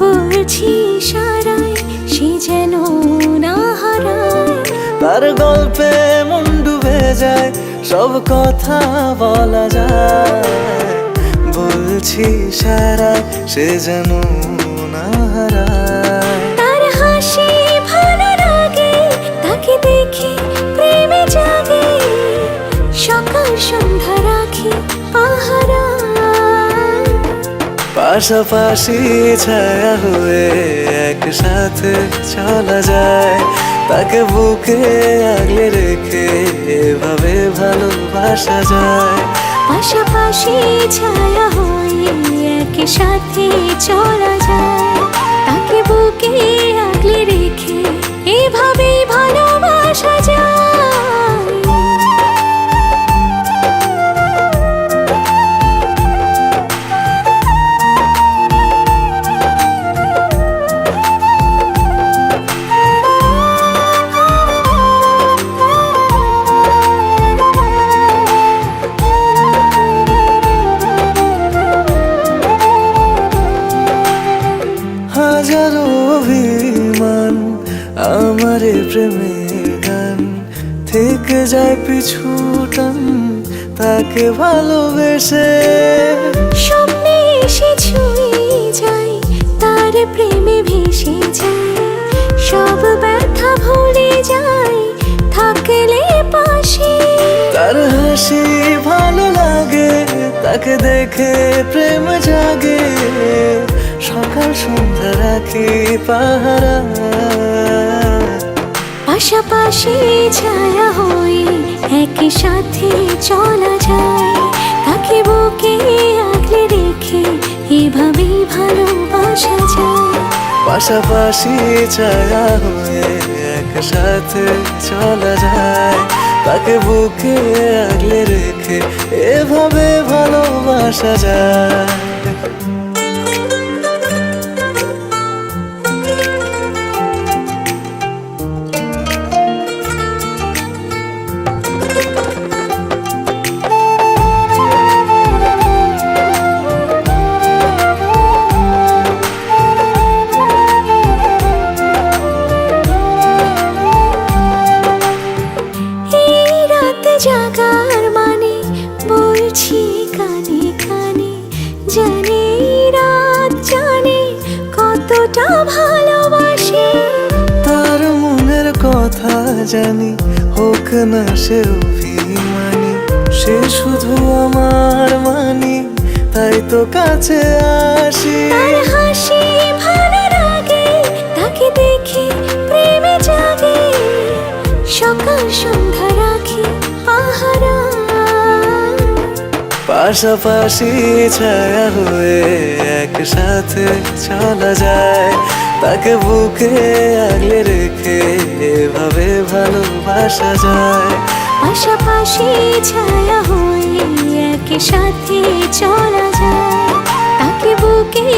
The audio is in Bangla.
বলছি ইশারায় সে যেন না হারায়। তার গল্পে মন ডুবে যায়, সব কথা বলা যায়। বলছি ইশারায় সে যেন না হারায়। তার হাসি ভালো লাগে, তাকে দেখে প্রেমে জাগে। সকাল সন্ধ্যা রাখি পাহারা, পাশাপাশি ছায়া হয়ে একসাথে চলা যায়। তাকে বুকে আগলে রেখে এভাবে ভালোবাসা যায়। পাশাপাশি ছায়া হয়ে একসাথে চলা যায়। তাকে বুকে আগলে রেখে এভাবেই ভালোবাসা যায়। হাজারো অভিমান আমার প্রেমের গান, থেকে যায় পিছু টান তাকে ভালোবেসে। স্বপ্নে এসে ছুঁয়ে যায়, তার প্রেমে ভেসে যায়। সব ব্যথা ভুলে যায় থাকলে পাশে। তার হাসি ভালো লাগে, তাকে দেখে প্রেম জাগে। সকাল সন্ধ্যা রাখি পাহারা, পাশাপাশি ছায়া হয়ে একই সাথে চলা যায়। তাকে বুকে আগলে রেখে এভাবেই ভালোবাসা যায়। পাশাপাশি ছায়া হয়ে একসাথে চলা যায়। তাকে বুকে আগলে রেখে এভাবে ভালোবাসা যায়। জাগার মানে বলছি কানে কানে, জানে রাত জানে কতটা ভালোবাসি। তার মনের কথা জানি, হোক না সে অভিমানী। সে শুধু আমার মানি, তাই তো কাছে আসি। তার হাসি ভালো লাগে, তাকে দেখে প্রেমে জাগে। সকাল সন্ধ্যা রাখি পাহারা, পাশাপাশি ছায়া হয়ে একসাথে চলা যায়। তাকে বুকে আগলে রেখে এভাবে ভালোবাসা যায়। পাশাপাশি ছায়া হয়ে একসাথে চলা যায়। তাকে বুকে